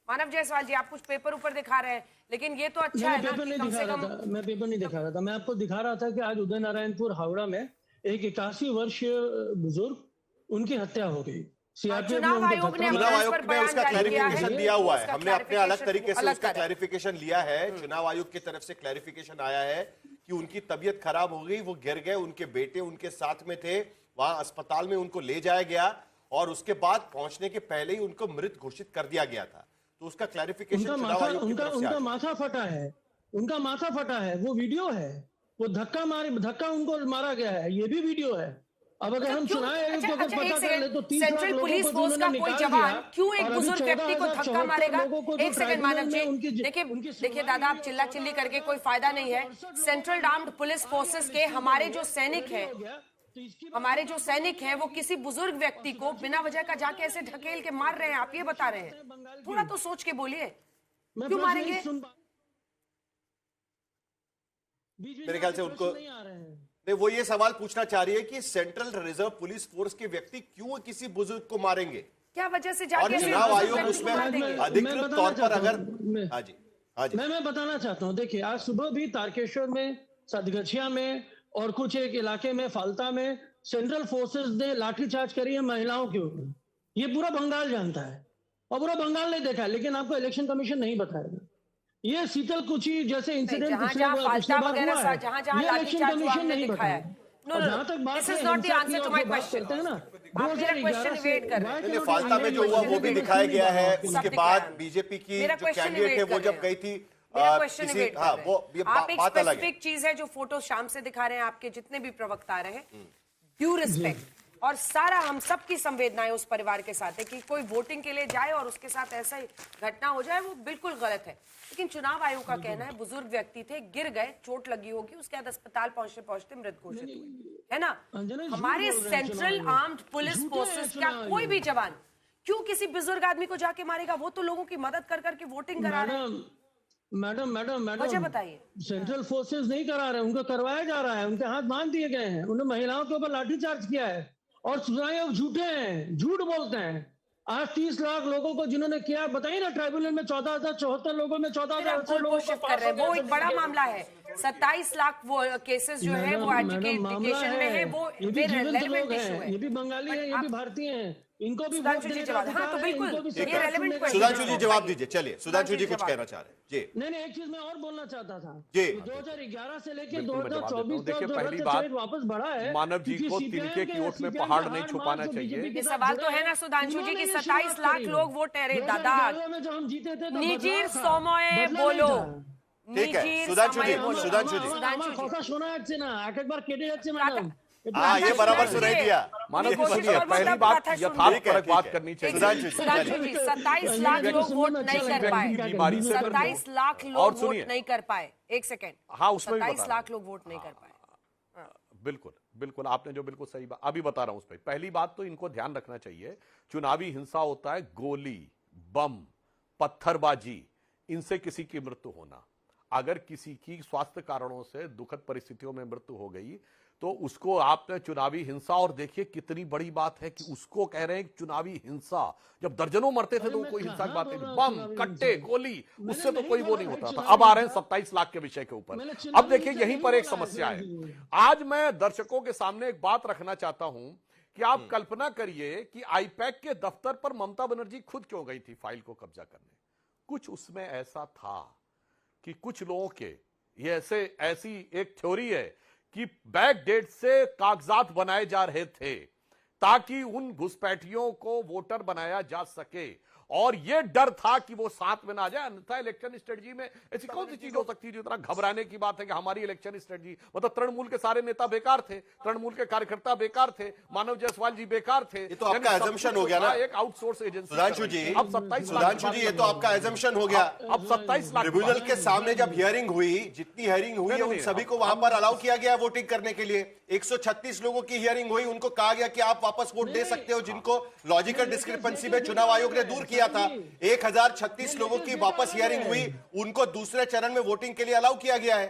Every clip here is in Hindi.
मानव जायसवाल जी, आप कुछ पेपर ऊपर दिखा रहे हैं, लेकिन ये तो अच्छा है ना कि कम से कम। मैं पेपर नहीं दिखा रहा था, मैं आपको दिखा रहा था कि आज उदय नारायणपुर हावड़ा में एक 81 वर्षीय बुजुर्ग, उनकी हत्या हो गई। चुनाव आयोग ने उसका क्लैरिफिकेशन दिया हुआ है। हमने अपने अलग तरीके से उसका क्लैरिफिकेशन लिया है। चुनाव आयोग की तरफ से क्लैरिफिकेशन आया है कि उनकी तबीयत खराब हो गई, वो गिर गए, उनके बेटे उनके साथ में थे, वहां अस्पताल में उनको ले जाया गया और उसके बाद पहुंचने के पहले ही उनको मृत घोषित कर दिया गया था। तो उसका क्लैरिफिकेशन चुनाव आयोग की तरफ से उनका माथा फटा है, उनका माथा फटा है, वो वीडियो है, वो धक्का उनको मारा गया है, ये भी वीडियो है। अब अगर हम चुनाव को पता कर ले तो 30 लाख सेंट्रल पुलिस फोर्स का कोई जवान क्यों एक बुजुर्ग व्यक्ति को धक्का मारेगा? एक सेकंड मानव जी, देखिए दादा, आप चिल्ला चिल्ली करके कोई फायदा नहीं है। सेंट्रल आर्म्ड पुलिस फोर्सेस के हमारे जो सैनिक हैं वो किसी बुजुर्ग व्यक्ति को बिना वजह का जाके ऐसे ढकेल के मार रहे हैं, आप ये बता रहे हैं? थोड़ा तो सोच के बोलिए, क्यों मारेंगे? मेरे ख्याल से उनको वो ये सवाल पूछना चाह रही है कि सेंट्रल रिजर्व पुलिस फोर्स के व्यक्ति क्यों किसी बुजुर्ग को मारेंगे, क्या वजह से जाके? और चुनाव आयोग उसमें अधिकृत तौर पर अगर मैं बताना चाहता हूँ। देखिए, आज सुबह भी तारकेश्वर में, सदगछिया में और कुछ एक इलाके में, फाल्ता में सेंट्रल फोर्सेस ने लाठीचार्ज करी है महिलाओं के ऊपर। ये पूरा बंगाल जानता है और पूरा बंगाल नहीं देखा है, लेकिन आपको इलेक्शन कमीशन नहीं बताएगा। ये शीतल कुची जैसे इंसिडेंट पिछले बार हुआ है, ये इलेक्शन कमीशन नहीं बताया। जहां तक बात है ना, फाल्ता में जो हुआ वो भी दिखाया गया है। उसके बाद बीजेपी की जो कैंडिडेट है वो जब गई थी, आप एक स्पेसिफिक चीज है जो फोटो शाम से दिखा रहे हैं आपके जितने भी प्रवक्ता आ रहे हैं, ड्यू रिस्पेक्ट और सारा हम सब की संवेदनाएं उस परिवार के साथ है कि कोई वोटिंग के लिए जाए और उसके साथ ऐसा ही घटना हो जाए, वो बिल्कुल गलत है। लेकिन चुनाव आयोग का कहना है बुजुर्ग व्यक्ति थे, गिर गए, चोट लगी होगी, उसके बाद अस्पताल पहुंचते पहुंचते मृत घोषित हुए, है ना? हमारे सेंट्रल आर्म्ड पुलिस फोर्सेस का कोई भी जवान क्यों किसी बुजुर्ग आदमी को जाके मारेगा? वो तो लोगों की मदद कर करके वोटिंग करा रहे हैं। मैडम वजह बताइए। सेंट्रल फोर्सेस नहीं करा रहे, उनको करवाया जा रहा है, उनके हाथ बांध दिए गए हैं, उन्होंने महिलाओं के ऊपर लाठीचार्ज किया है और चुनाव झूठे हैं, झूठ बोलते हैं। आज 30 लाख लोगों को जिन्होंने किया, बताइए ना, ट्राइब्यूनल में 14,074 लोगों में 14,000 लोगों को कर रहे हैं। वो एक बड़ा मामला है। 27 लाख वो केसेस जो है वो एजुकेशन में है, वो रेलेवेंट इशू है। ये भी बंगाली है, ये भी भारतीय हैं, इनको भी सुधांशु जी जवाब। हाँ तो बिल्कुल ये रेलेवेंट क्वेश्चन। सुधांशु जी जवाब दीजिए। चलिए सुधांशु जी कुछ कहना चाह रहे हैं जी। नहीं, एक चीज मैं और बोलना चाहता था जी। 2011 से लेकर 2024 तक पहली बात वापस बढ़ा है। मानव जी को तिनके की ओट में पहाड़ नहीं छुपाना चाहिए। ये सवाल तो है ना सुधांशु जी की 27 लाख लोग वोट ठहरे दादा। जो हम जीते थे निजीर सोमोए बोलो। ठीक है सुधांशु जी, सुधांशु जी शोना যাচ্ছে না, এক बार केटे যাচ্ছে मैडम। हाँ, ये बराबर सुनाई दिया। मानव जी सुनिए, पहली बात यथार्थपरक बात करनी चाहिए। 27 लाख लोग वोट नहीं कर पाए, 27 लाख लोग वोट नहीं कर पाए। एक सेकेंड, हाँ उसमें 27 लाख लोग वोट नहीं कर पाए। बिल्कुल बिल्कुल, आपने जो बिल्कुल सही बात अभी बता रहा हूं उस पर। पहली बात तो इनको ध्यान रखना चाहिए, चुनावी हिंसा होता है गोली, बम, पत्थरबाजी, इनसे किसी की मृत्यु होना। अगर किसी की स्वास्थ्य कारणों से दुखद परिस्थितियों में मृत्यु हो गई तो उसको आपने चुनावी हिंसा, और देखिए कितनी बड़ी बात है कि उसको कह रहे हैं चुनावी हिंसा। जब दर्जनों मरते थे तो कोई हिंसा की बात नहीं, बम, कट्टे, गोली, उससे तो कोई वो नहीं होता था। अब आ रहे हैं 27 लाख के विषय के ऊपर। अब देखिए यहीं पर एक समस्या है। आज मैं दर्शकों के सामने एक बात रखना चाहता हूं कि आप कल्पना करिए कि आईपैक के दफ्तर पर ममता बनर्जी खुद क्यों गई थी फाइल को कब्जा करने। कुछ उसमें ऐसा था कि कुछ लोगों के ये ऐसी एक थ्योरी है कि बैक डेट से कागजात बनाए जा रहे थे ताकि उन घुसपैठियों को वोटर बनाया जा सके, और यह डर था कि वो साथ में ना जाए। अन्यथा इलेक्शन स्ट्रेटजी में ऐसी कौन सी चीज हो सकती है जो इतना घबराने की बात है कि हमारी इलेक्शन स्ट्रेटजी, मतलब तृणमूल के सारे नेता बेकार थे, तृणमूल के कार्यकर्ता बेकार थे, मानव जायसवाल जी बेकार थे। ये तो आपका एजम्पशन हो गया ना, एक आउटसोर्स एजेंसी। सुधांशु जी, अब 27 सुधांशु जी, ये तो आपका एजम्पशन हो गया। अब 27 लाख ट्रिब्यूनल के सामने जब हियरिंग हुई, जितनी हियरिंग हुई उन सभी को वहां पर अलाउ किया गया वोटिंग करने के लिए। 136 लोगों की हियरिंग हुई, उनको कहा गया कि आप वापस वोट दे सकते हो, जिनको लॉजिकल डिस्क्रिपेंसी में चुनाव आयोग ने दूर किया था। 1036 लोगों की वापस हियरिंग हुई, उनको दूसरे चरण में वोटिंग के लिए अलाउ किया गया है।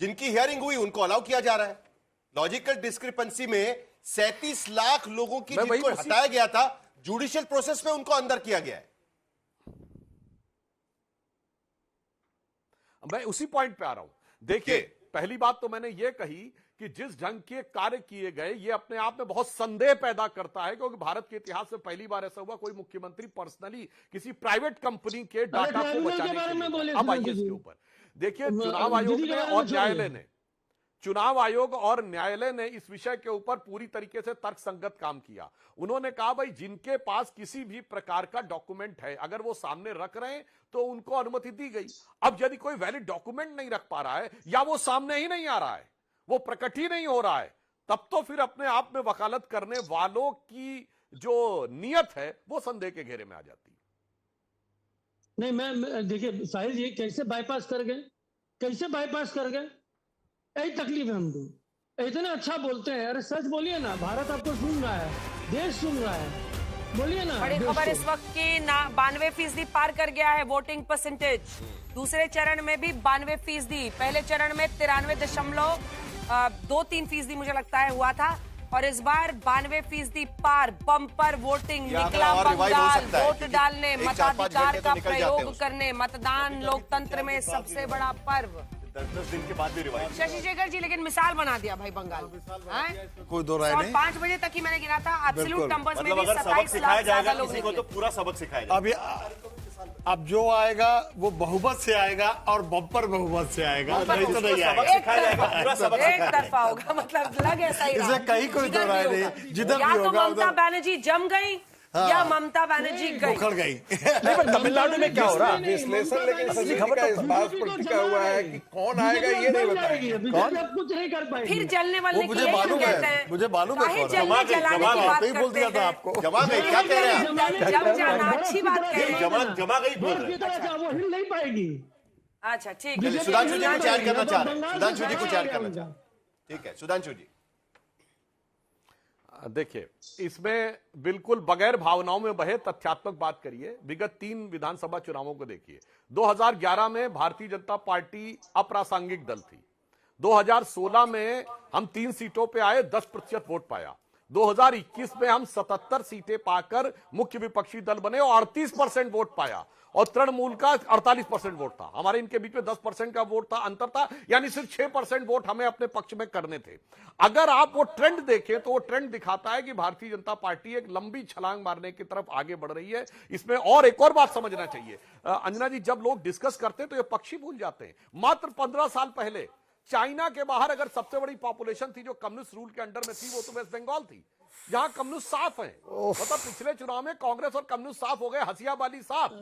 जिनकी हियरिंग हुई उनको अलाउ किया जा रहा है। लॉजिकल डिस्क्रिपेंसी में 37 लाख लोगों की जिनको हटाया गया था, जुडिशियल प्रोसेस में उनको अंदर किया गया है। मैं उसी पॉइंट पे आ रहा हूं। देखिए, पहली बात तो मैंने ये कही कि जिस ढंग के कार्य किए गए, ये अपने आप में बहुत संदेह पैदा करता है, क्योंकि भारत के इतिहास में पहली बार ऐसा हुआ कोई मुख्यमंत्री पर्सनली किसी प्राइवेट कंपनी के डाटा को बचाने के लिए। अब आइए इसके ऊपर देखिए, चुनाव आयोग ने और न्यायालय ने, चुनाव आयोग और न्यायालय ने इस विषय के ऊपर पूरी तरीके से तर्कसंगत काम किया। उन्होंने कहा भाई जिनके पास किसी भी प्रकार का डॉक्यूमेंट है, अगर वो सामने रख रहे हैं तो उनको अनुमति दी गई। अब यदि कोई वैलिड डॉक्यूमेंट नहीं रख पा रहा है या वो सामने ही नहीं आ रहा है, वो प्रकट ही नहीं हो रहा है, तब तो फिर अपने आप में वकालत करने वालों की जो नियत है वो संदेह के घेरे में आ जाती है। नहीं, मैं देखिए साहिल जी कैसे बाईपास कर गए, कैसे बाईपास कर गए, यही तकलीफ है हमको। इतना अच्छा बोलते हैं, अरे सच बोलिए ना, भारत आपको सुन रहा है, देश सुन रहा है, बोलिए ना। बड़ी खबर इस वक्त की 92% पार कर गया है वोटिंग परसेंटेज। दूसरे चरण में भी 92%, पहले चरण में 93.23% मुझे लगता है हुआ था, और इस बार 92% पार। बम्पर वोटिंग निकला बंगाल, वोट डालने, मताधिकार का प्रयोग करने, मतदान लोकतंत्र में सबसे बड़ा पर्व। 10 दिन के बाद भी रिवाइज। शशि शेखर जी लेकिन मिसाल बना दिया भाई बंगाल, कोई दो राय नहीं। 5 बजे तक ही मैंने गिना था, एब्सोल्यूट नंबर्स में भी मतलब अगर सबक 27 सिखाया लाख जाएगा ज्यादा लोग किसी को निकले। तो पूरा सबक सिखाया जाएगा। अब जो आएगा वो बहुमत से आएगा और बम्पर बहुमत से आएगा, नहीं तो नहीं आएगा। एक तरफा होगा, मतलब लग ऐसा ही रहा। इसमें कहीं कोई दो राय नहीं, जिधर या भी तो होगा ममता बनर्जी जम गई या ममता बनर्जी गई, उखड़ गई। नहीं, पर तमिलनाडु में क्या हो रहा है विश्लेषण, लेकिन सच खबर का इस बात पर टिका हुआ है कि कौन आएगा ये नहीं बताएंगे। कौन कुछ नहीं कर पाएगी। फिर जलने वाले मुझे मालूम है, मुझे मालूम है काहे कौन। जलने जलाने की बात ही बोल दिया करते था हैं। आपको। जमा गई, क्या कह रहे हैं? जम जाना अच्छी बात कह रहे हैं। जमा गई बोल रहे हैं। वो हिल नहीं पाएगी। अच्छा ठीक है, सुधांशु जी कुछ ऐड करना चाह रहे हैं, सुधांशु जी कुछ ऐड करना चाह रहे हैं। ठीक है सुधांशु जी। देखिए, इसमें बिल्कुल बगैर भावनाओं में बहे तथ्यात्मक बात करिए। विगत 3 विधानसभा चुनावों को देखिए। 2011 में भारतीय जनता पार्टी अप्रासंगिक दल थी। 2016 में हम 3 सीटों पे आए, 10% वोट पाया। 2021 में हम 77 सीटें पाकर मुख्य विपक्षी दल बने और 38% वोट पाया, और तृणमूल का 48% वोट था। हमारे इनके बीच में 10% का वोट था, अंतर था, यानी सिर्फ 6% वोट हमें अपने पक्ष में करने थे। अगर आप वो ट्रेंड देखें तो वो ट्रेंड दिखाता है कि भारतीय जनता पार्टी एक लंबी छलांग मारने की तरफ आगे बढ़ रही है। इसमें और एक और बात समझना चाहिए अंजना जी, जब लोग डिस्कस करते हैं तो ये पक्षी भूल जाते हैं। मात्र 15 साल पहले चाइना के बाहर अगर सबसे बड़ी पॉपुलेशन थी जो कम्युनिस्ट रूल के अंडर में थी, वो तो वेस्ट बंगाल थी, जहां कम्युनिस्ट साफ है। मतलब पिछले चुनाव में कांग्रेस और कम्युनिस्ट साफ हो गए, हसिया वाली साफ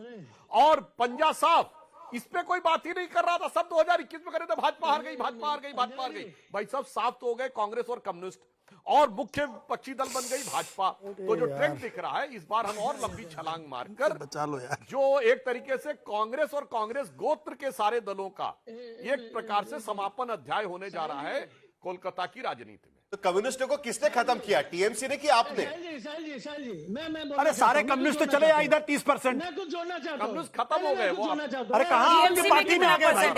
और पंजा साफ। इस पे कोई बात ही नहीं कर रहा था। सब 2021 में करे थे भाजपा हार गई, भाजपा हार गई, भाजपा हार गई। भाई सब साफ तो हो गए कांग्रेस और कम्युनिस्ट, और मुख्य विपक्षी दल बन गई भाजपा। तो जो ट्रेंड दिख रहा है, इस बार हम और लंबी छलांग मारकर बचा लो यार। जो एक तरीके से कांग्रेस और कांग्रेस गोत्र के सारे दलों का एक प्रकार से समापन अध्याय होने जा रहा है कोलकाता की राजनीति में। तो कम्युनिस्टों को किसने खत्म किया? टीएमसी ने कि आपने? अरे सारे कम्युनिस्ट तो चले आए इधर 30%। मैं कुछ जोड़ना चाहता हूँ। कम्युनिस्ट खत्म हो गए वो। अरे कहाँ आपकी पार्टी में आ गए भाई?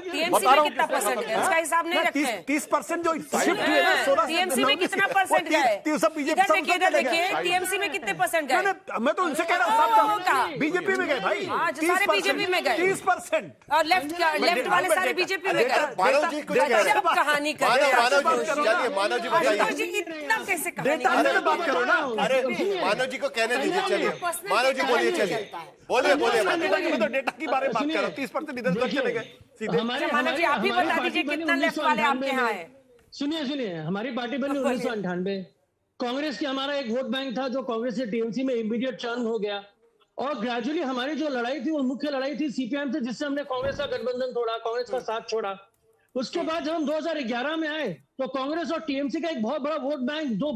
टीएमसी में कितना परसेंट गए उसका हिसाब नहीं रखते हैं। 30% जो शिफ्ट हुए ना 16 टीएमसी में कितना परसेंट गए? सब बीजेपी सब देखिए टीएमसी में कितने परसेंट गए? मैं तो उनसे कह रहा हूँ सब बीजेपी में गए भाई। हाँ, जो सारे बीजेपी में गए। 30%। और लेफ्ट वाले सारे बीजेपी में गए। मानव जी कुछ कह रहे हैं। कहानी कर रहे हैं। मानव जी बताइए। इतना कैसे कहानी अरे बात करो ना। अरे मानव जी को कहने दीजिए, चलिए मानव जी बोलिए, चलिए बोलिए बोलिए। मैं तो डेटा की बारे में बात कर रहा हूँ। 30% इधर उधर चले गए सीधे। मानव जी आप भी बता दीजिए कितना लेफ्ट वाले आपके यहाँ है। सुनिए, हमारी पार्टी बनी 1998। कांग्रेस की हमारा एक वोट बैंक था जो कांग्रेस से टीएमसी में इमीडिएट चर्न हो गया, और ग्रेजुअली हमारी जो लड़ाई थी वो मुख्य लड़ाई थी सीपीएम से, जिससे हमने कांग्रेस का गठबंधन तोड़ा, कांग्रेस का साथ छोड़ा। उसके बाद जब हम 2011 में आए तो कांग्रेस और टीएमसी का एक बहुत बड़ा वोट बैंक, जो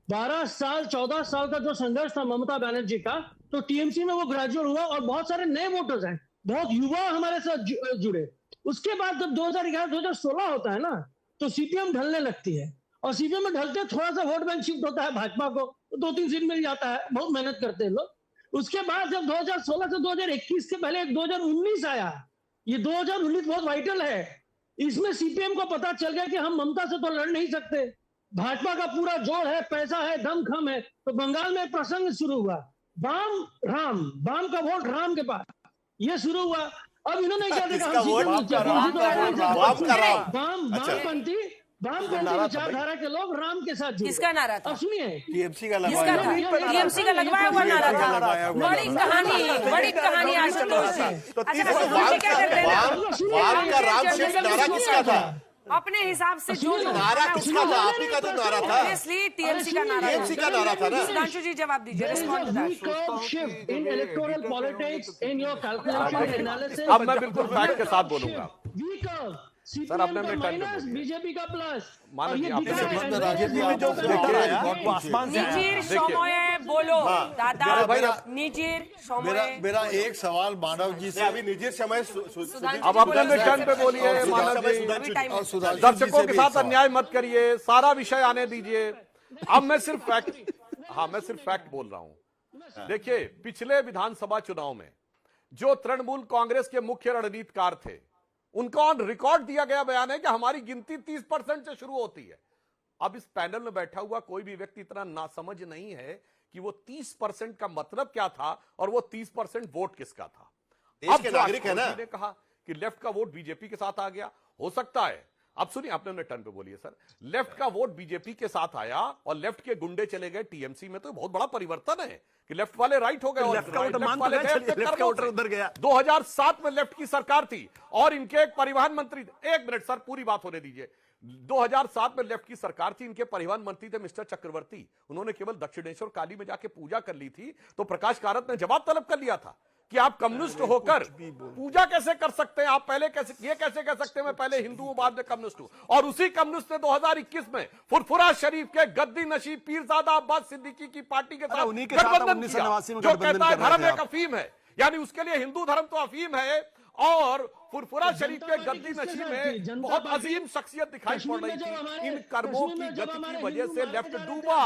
12 साल 14 साल का जो संघर्ष था ममता बनर्जी का, तो टीएमसी में वो ग्रेजुएट हुआ और बहुत सारे नए वोटर्स हैं, बहुत युवा हमारे साथ जुड़े। उसके बाद जब 2011-2016 होता है ना, तो सीपीएम ढलने लगती है, और सीपीएम में ढलते थोड़ा सा वोट बैंक शिफ्ट होता है भाजपा को, तो 2-3 सीट मिल जाता है, बहुत मेहनत करते हैं लोग। उसके बाद जब 2016 से 2021 के पहले 2019 आया, ये 2019 बहुत वाइटल है। इसमें सीपीएम को पता चल गया कि हम ममता से तो लड़ नहीं सकते, भाजपा का पूरा जोर है, पैसा है, दमखम है। तो बंगाल में एक प्रसंग शुरू हुआ, बाम का वोट राम के पास, ये शुरू हुआ। अब इन्होंने क्या देखा? किसका वोट? वामपंथी विचारधारा के लोग राम के साथ जुड़े। किसका नारा था? अब सुनिए, टीएमसी का टीएमसी का लगवाया हुआ नारा था। बड़ी कहानी आशुतोष जी। अच्छा, मुझे क्या करते हैं वाम का राम शेष नारा किसका था? अपने हिसाब से जो नारा किसका था? आप ही का तो नारा था। ऑब्वियसली टीएमसी का नारा टीएमसी का नारा था ना। सुधांशु जी जवाब दीजिए, respond to that. shift in electoral politics, in your calculation analysis. अब मैं बिल्कुल फैक्ट के साथ बोलूंगा। सर, आपने का अपने माइनस, बीजेपी का प्लस। मानव जी, आपने निजीर समय बोलो दादा, निजीर समय। मेरा एक सवाल मानव जी से, अभी निजी समय अब अपने टर्न पे बोलिए मानव जी। दर्शकों के साथ अन्याय मत करिए, सारा विषय आने दीजिए। अब मैं सिर्फ फैक्ट बोल रहा हूं। देखिए, पिछले विधानसभा चुनाव में जो तृणमूल कांग्रेस के मुख्य रणनीतिकार थे, उनका ऑन रिकॉर्ड दिया गया बयान है कि हमारी गिनती 30% से शुरू होती है। अब इस पैनल में बैठा हुआ कोई भी व्यक्ति इतना नासमझ नहीं है कि वो 30% का मतलब क्या था और वो 30% वोट किसका था। देश के नागरिक है ना। ने कहा कि लेफ्ट का वोट बीजेपी के साथ आ गया, हो सकता है। अब सुनिए, आपने अपने टर्न पे बोलिए सर। लेफ्ट का वोट बीजेपी के साथ आया और लेफ्ट के गुंडे चले गए टीएमसी में, तो बहुत बड़ा परिवर्तन है कि लेफ्ट वाले राइट हो गए और लेफ्ट वाले उधर गया। 2007 में लेफ्ट की सरकार थी और इनके एक परिवहन मंत्री थे। एक मिनट सर, पूरी बात होने दीजिए। 2007 में लेफ्ट की सरकार थी, इनके परिवहन मंत्री थे मिस्टर चक्रवर्ती। उन्होंने केवल दक्षिणेश्वर काली में जाके पूजा कर ली थी, तो प्रकाश कारत ने जवाब तलब कर लिया था कि आप कम्युनिस्ट होकर पूजा कैसे कर सकते हैं, आप पहले कैसे कह सकते हैं मैं पहले हिंदू हूं बाद में कम्युनिस्ट हूं। और उसी कम्युनिस्ट ने 2021 में फुरफुरा शरीफ के गद्दी नशीब पीरजादा अब्बास सिद्दीकी की पार्टी के साथ गठबंधन किया, जो कहता है धर्म एक अफीम है, यानी उसके लिए हिंदू धर्म तो अफीम है। और फुरफुरा शरीफ के गद्दी नशीब में बहुत अजीम शख्सियत दिखाई पड़ रही थी। इन कर्मों की गति की वजह से लेफ्ट डूबा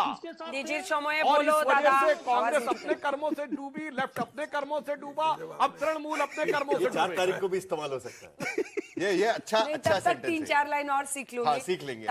निजीर समय और इस बोलो वजह दादा। से कांग्रेस अपने कर्मों से डूबी, लेफ्ट अपने कर्मों से डूबा, अब तृणमूल अपने कर्मों से 4 तारीख को भी इस्तेमाल हो सकता है। ये अच्छा तब तक सेंटेंस है। 3-4 लाइन और सीख लूंगी। हाँ, सीख लेंगे।